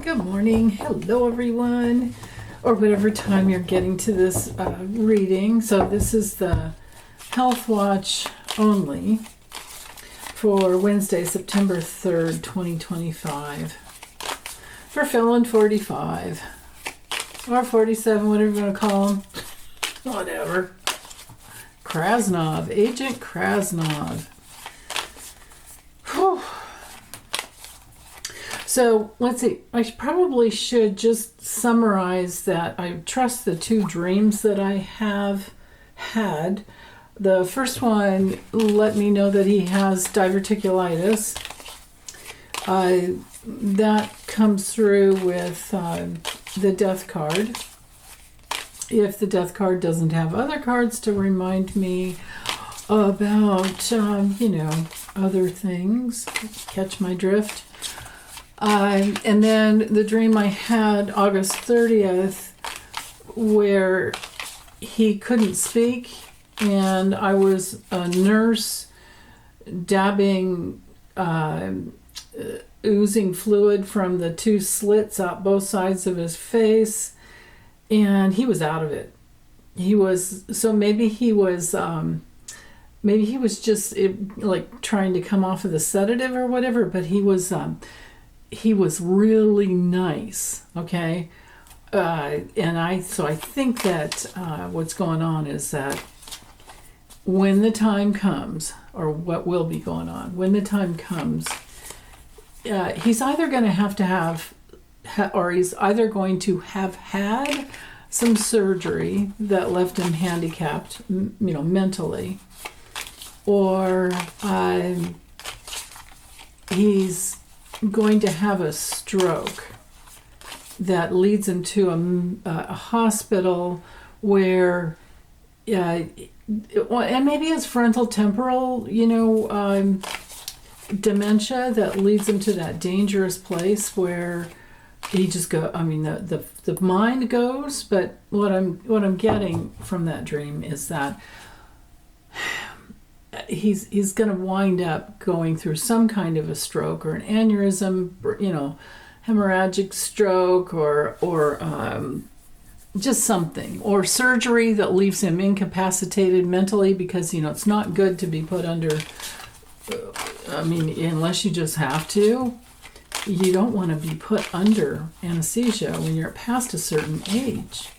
Good morning. Hello, everyone, or whatever time you're getting to this reading. So this is the Health Watch only for Wednesday, September 3rd, 2025. For Felon 45, or 47, whatever you want to call him. Whatever. Krasnov, Agent Krasnov. Whew. So let's see, I probably should just summarize that I trust the two dreams that I have had. The first one let me know that he has diverticulitis. That comes through with the death card. If the death card doesn't have other cards to remind me about, other things, catch my drift. And then the dream I had August 30th where he couldn't speak and I was a nurse dabbing, oozing fluid from the two slits out both sides of his face, and he was out of it. Maybe he was just like trying to come off of the sedative or whatever, but he was really nice, okay? I think that what's going on is that when the time comes, or what will be going on, when the time comes, he's either going to have, or he's either going to have had some surgery that left him handicapped, mentally, or he's going to have a stroke that leads him to a hospital where, and maybe it's frontal temporal, dementia that leads him to that dangerous place where he just the mind goes. But what I'm getting from that dream is that he's going to wind up going through some kind of a stroke or an aneurysm, hemorrhagic stroke, or just something, or surgery that leaves him incapacitated mentally, because it's not good to be put under. Unless you just have to, you don't want to be put under anesthesia when you're past a certain age.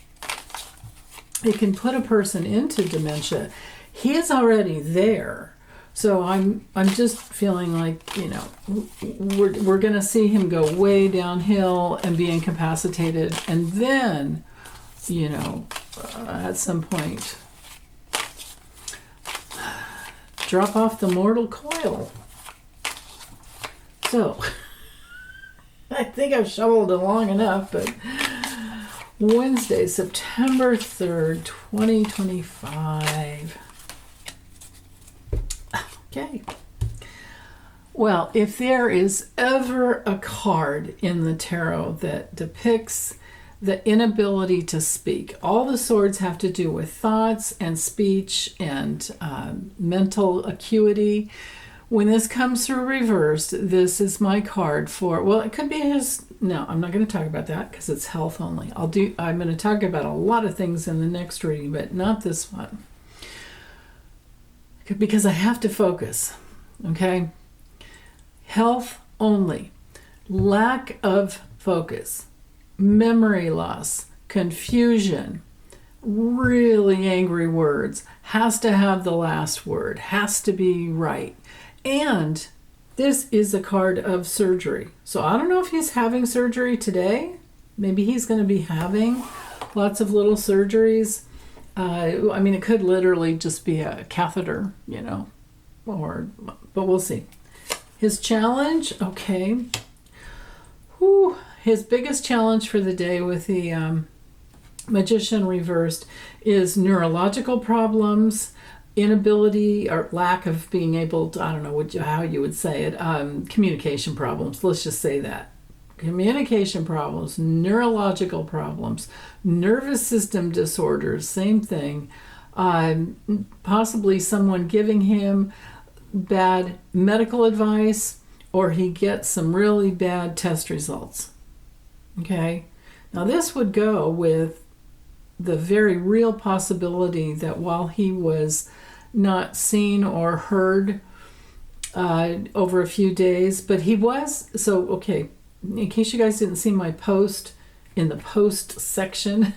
It can put a person into dementia. He is already there. So I'm just feeling like, we're going to see him go way downhill and be incapacitated. And then, at some point, drop off the mortal coil. So, I think I've shoveled it long enough, but Wednesday, September 3rd, 2025. Okay. Well, if there is ever a card in the tarot that depicts the inability to speak, all the swords have to do with thoughts and speech and mental acuity. When this comes through reversed, this is my card for, well, it could be his, no, I'm not going to talk about that because it's health only. I'm going to talk about a lot of things in the next reading, but not this one. Because I have to focus, okay? Health only. Lack of focus. Memory loss. Confusion. Really angry words. Has to have the last word. Has to be right. And this is a card of surgery. So I don't know if he's having surgery today. Maybe he's going to be having lots of little surgeries. It could literally just be a catheter, but we'll see. His challenge, okay. His biggest challenge for the day with the Magician reversed is neurological problems, inability or lack of being able to, I don't know how you would say it, communication problems. Let's just say that. Communication problems, neurological problems, nervous system disorders, same thing. Possibly someone giving him bad medical advice, or he gets some really bad test results. Okay. Now, this would go with the very real possibility that while he was not seen or heard over a few days, but he was, so, okay, in case you guys didn't see my post in the post section,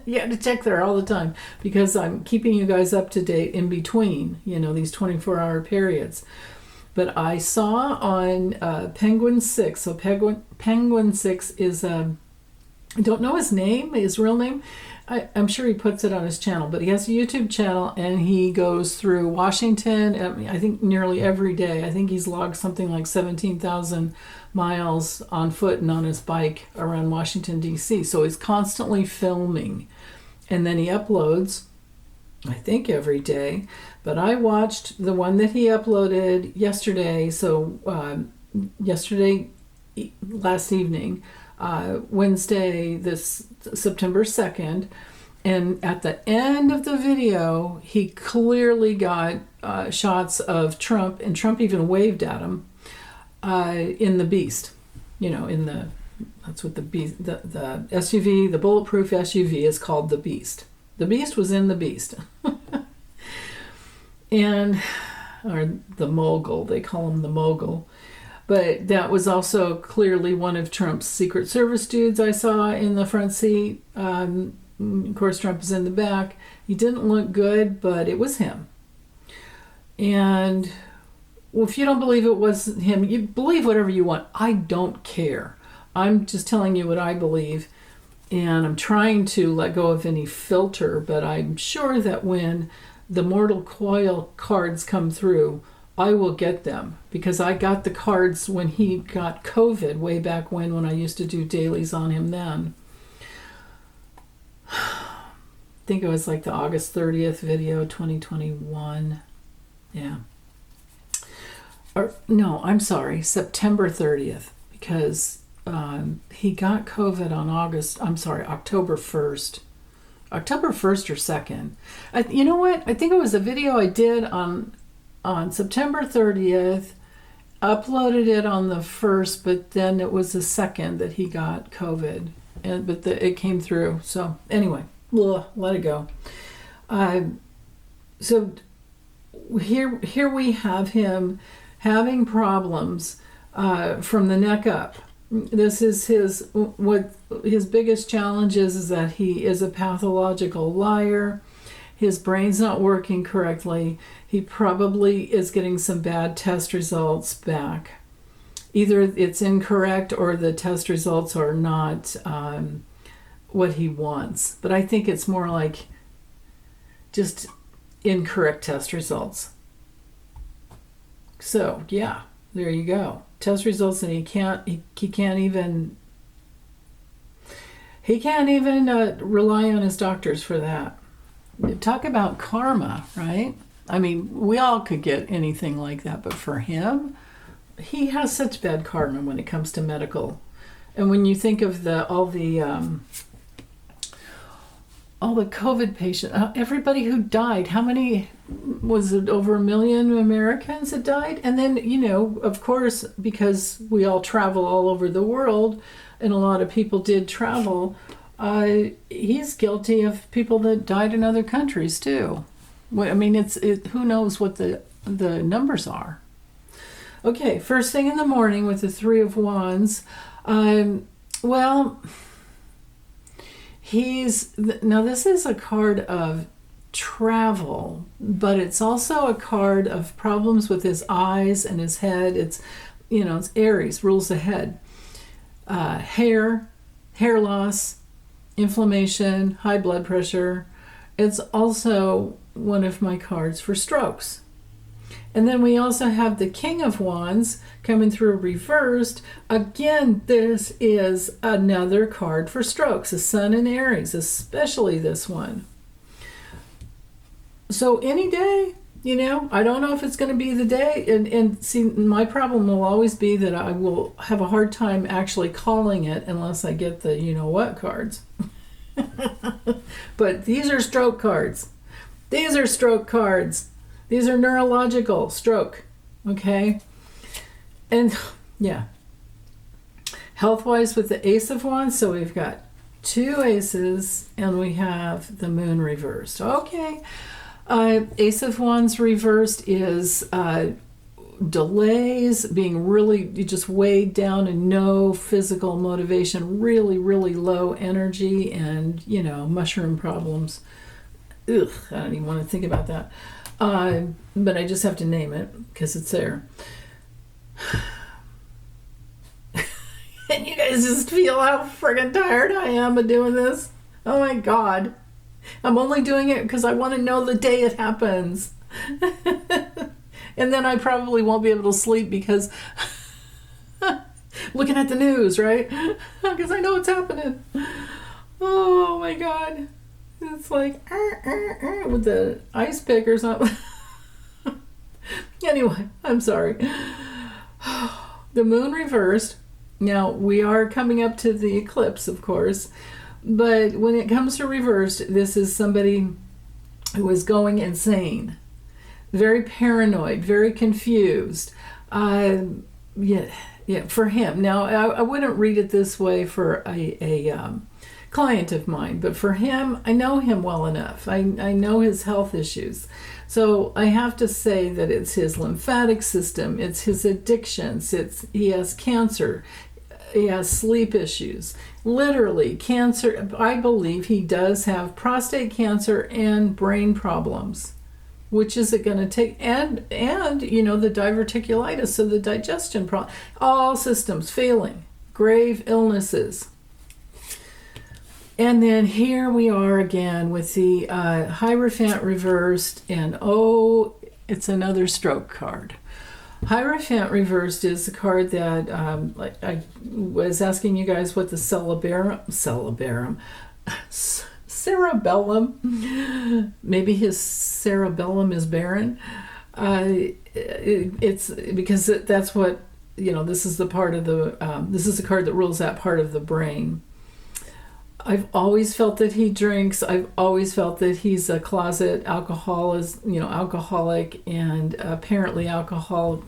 you have to check there all the time because I'm keeping you guys up to date in between, these 24-hour periods. But I saw on Penguin 6, so Penguin 6 is, I don't know his name, his real name. I'm sure he puts it on his channel, but he has a YouTube channel and he goes through Washington, I think nearly every day. I think he's logged something like 17,000 miles on foot and on his bike around Washington, D.C. So he's constantly filming. And then he uploads, I think every day. But I watched the one that he uploaded yesterday, last evening, Wednesday, this September 2nd, and at the end of the video, he clearly got shots of Trump, and Trump even waved at him in the Beast. That's what the Beast, the SUV, the bulletproof SUV is called the Beast. The Beast was in the Beast. Or the Mogul, they call him the Mogul. But that was also clearly one of Trump's Secret Service dudes I saw in the front seat. Of course, Trump is in the back. He didn't look good, but it was him. And if you don't believe it was him, you believe whatever you want. I don't care. I'm just telling you what I believe. And I'm trying to let go of any filter, but I'm sure that when the Mortal Coil cards come through, I will get them because I got the cards when he got COVID way back when I used to do dailies on him then. I think it was like the August 30th video, 2021. Yeah. Or no, I'm sorry, September 30th, because he got COVID on October 1st. October 1st or 2nd. You know what? I think it was a video I did on September 30th, uploaded it on the 1st, but then it was the 2nd that he got COVID. But it came through. So anyway, let it go. So here we have him having problems from the neck up. This is his biggest challenge is that he is a pathological liar. His brain's not working correctly. He probably is getting some bad test results back. Either it's incorrect or the test results are not what he wants. But I think it's more like just incorrect test results. So, yeah, there you go. Test results, and he can't even rely on his doctors for that. Talk about karma, right? I mean, we all could get anything like that, but for him, he has such bad karma when it comes to medical. And when you think of all the COVID patients, everybody who died, how many was it? Over 1 million Americans that died? And then, of course, because we all travel all over the world, and a lot of people did travel, he's guilty of people that died in other countries too. I mean, who knows what the numbers are. Okay, first thing in the morning with the Three of Wands. Now this is a card of travel, but it's also a card of problems with his eyes and his head. It's Aries, rules the head. Hair loss, inflammation, high blood pressure. It's also one of my cards for strokes. And then we also have the King of Wands coming through reversed. Again, this is another card for strokes, the Sun in Aries, especially this one. So any day, I don't know if it's going to be the day. And see, my problem will always be that I will have a hard time actually calling it unless I get the you-know-what cards. But these are stroke cards. These are stroke cards. These are neurological stroke. Okay? And, yeah. Health-wise with the Ace of Wands, so we've got 2 aces and we have the moon reversed. Okay. Ace of Wands reversed is delays, being really just weighed down and no physical motivation, really, really low energy, and, mushroom problems. Ugh, I don't even want to think about that. But I just have to name it because it's there. And you guys just feel how friggin' tired I am of doing this. Oh my God. I'm only doing it because I want to know the day it happens. And then I probably won't be able to sleep because looking at the news, right? Because I know what's happening. Oh my God. It's like with the ice pick or something. Anyway, I'm sorry. The moon reversed. Now, we are coming up to the eclipse, of course. But when it comes to reversed, this is somebody who is going insane. Very paranoid, very confused. For him. Now, I wouldn't read it this way for a client of mine, but for him, I know him well enough. I know his health issues. So I have to say that it's his lymphatic system, it's his addictions, he has cancer, he has sleep issues. Literally, cancer, I believe he does have prostate cancer and brain problems. Which is it going to take? And the diverticulitis, so the digestion problem. All systems failing. Grave illnesses. And then here we are again with the Hierophant reversed, and it's another stroke card. Hierophant reversed is the card that I was asking you guys what the cerebellum, maybe his cerebellum is barren. It's because that's what, this is the part of this is the card that rules that part of the brain. I've always felt that he drinks. I've always felt that he's a closet alcoholic, and apparently alcohol.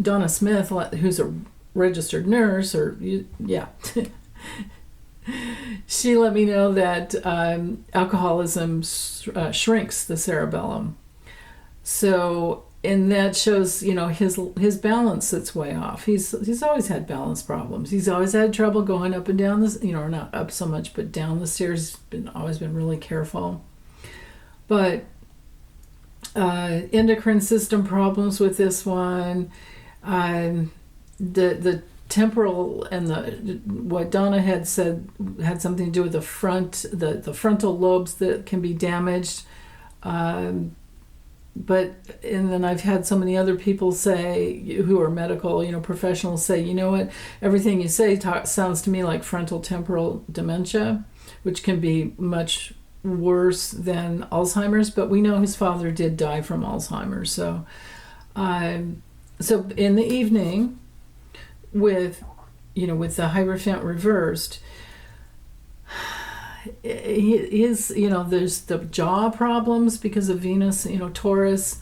Donna Smith, who's a registered nurse, she let me know that alcoholism shrinks the cerebellum. So, and that shows, his balance that's way off. He's always had balance problems. He's always had trouble going up and down this, or not up so much, but down the stairs. Always been really careful. But endocrine system problems with this one. The temporal and what Donna had said had something to do with the frontal lobes that can be damaged. And then I've had so many other people say, who are medical, professionals say, you know what, everything you say sounds to me like frontal temporal dementia, which can be much worse than Alzheimer's, but we know his father did die from Alzheimer's. So in the evening with the Hierophant reversed, there's the jaw problems because of Venus, Taurus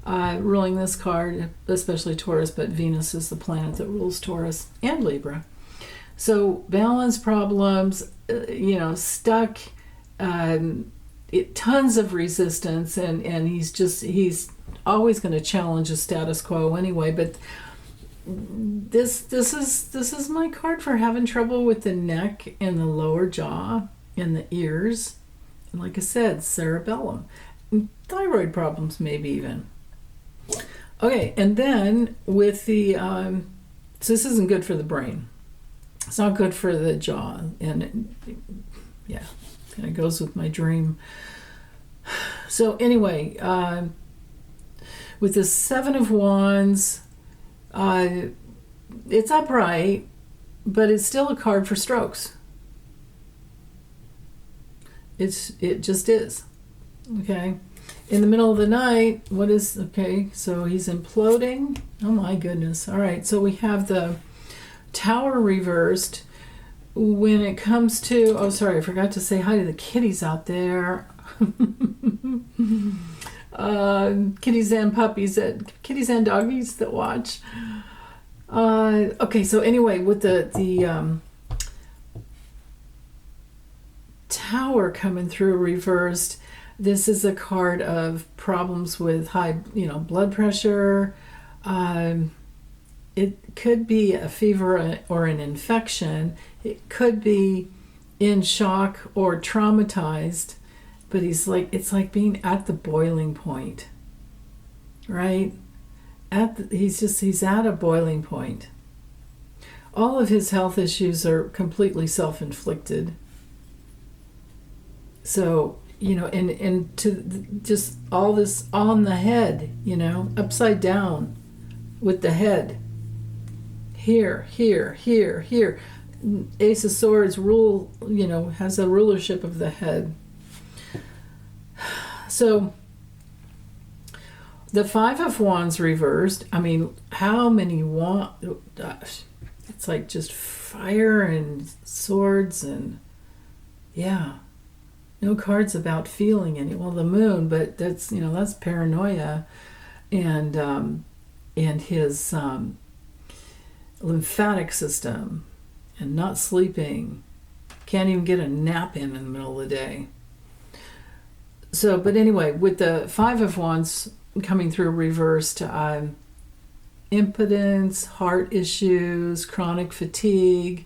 ruling this card, especially Taurus, but Venus is the planet that rules Taurus and Libra. So balance problems, stuck, tons of resistance, and he's always going to challenge the status quo anyway. But this is my card for having trouble with the neck and the lower jaw and the ears, and like I said, cerebellum, and thyroid problems maybe even. Okay, and then with the so this isn't good for the brain. It's not good for the jaw, and it kind of goes with my dream. So anyway, with the Seven of Wands, it's upright, but it's still a card for strokes. It just is. Okay. In the middle of the night, so he's imploding. Oh my goodness. All right, so we have the Tower reversed. When it comes to, I forgot to say hi to the kitties out there. Kitties and puppies, kitties and doggies that watch. Okay, so anyway, with the Tower coming through reversed, this is a card of problems with high, blood pressure. It could be a fever or an infection. It could be in shock or traumatized, but it's like being at the boiling point, right? He's at a boiling point. All of his health issues are completely self-inflicted. So, and to just all this on the head, upside down with the head. Here. Ace of Swords has a rulership of the head. So the Five of Wands reversed. I mean, how many it's like just fire and swords and no cards about feeling any. Well, the Moon, but that's paranoia, and his lymphatic system, and not sleeping, can't even get a nap in the middle of the day. So, but anyway, with the Five of Wands coming through reversed, impotence, heart issues, chronic fatigue,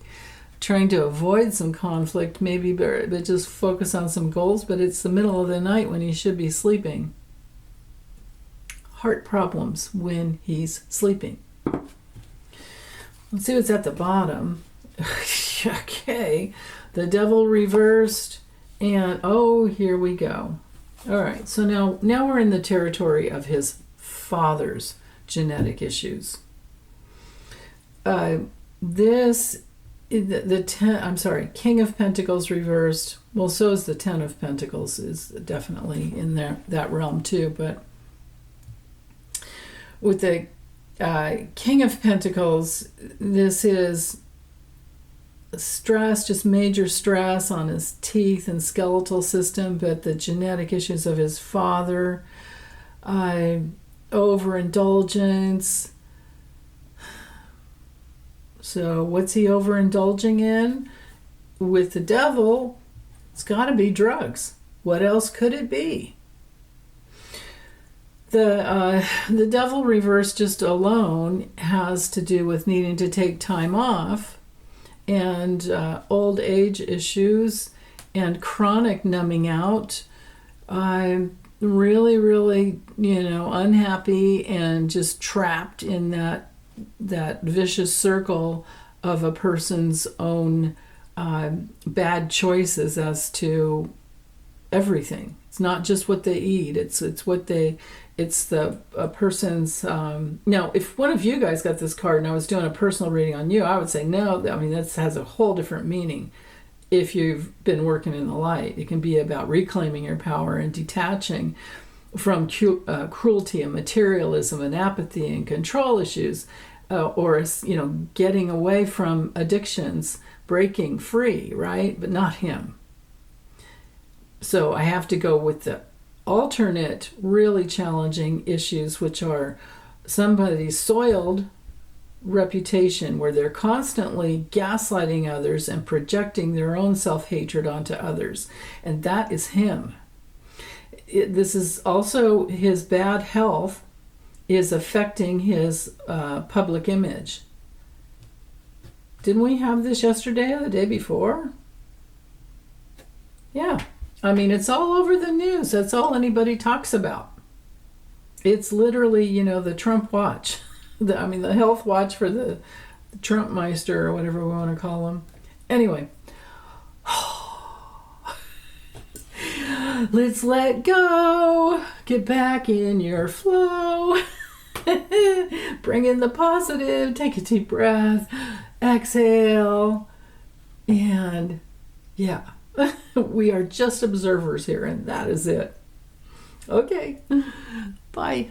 trying to avoid some conflict, maybe, but just focus on some goals, but it's the middle of the night when he should be sleeping. Heart problems when he's sleeping. Let's see what's at the bottom. Okay, the Devil reversed, and here we go. All right, so now we're in the territory of his father's genetic issues. This King of Pentacles reversed. Well, so is the Ten of Pentacles, is definitely in that realm too. But with the King of Pentacles, this is stress, just major stress on his teeth and skeletal system, but the genetic issues of his father, overindulgence. So what's he overindulging in? With the Devil, it's got to be drugs. What else could it be? The Devil reverse just alone has to do with needing to take time off, and old age issues and chronic numbing out. I'm really, really, unhappy and just trapped in that vicious circle of a person's own bad choices as to everything. It's not just what they eat. It's the person's. Now, if one of you guys got this card and I was doing a personal reading on you, I would say no. I mean, that has a whole different meaning. If you've been working in the light, it can be about reclaiming your power and detaching from cruelty and materialism and apathy and control issues, or getting away from addictions, breaking free, right? But not him. So I have to go with the alternate, really challenging issues, which are somebody's soiled reputation, where they're constantly gaslighting others and projecting their own self-hatred onto others. And that is him. This is also his bad health is affecting his public image. Didn't we have this yesterday or the day before? Yeah. I mean, it's all over the news. That's all anybody talks about. It's literally, the Trump watch. The health watch for the Trump Meister, or whatever we want to call him. Anyway. Let's let go. Get back in your flow. Bring in the positive. Take a deep breath. Exhale. And we are just observers here, and that is it. Okay. Bye.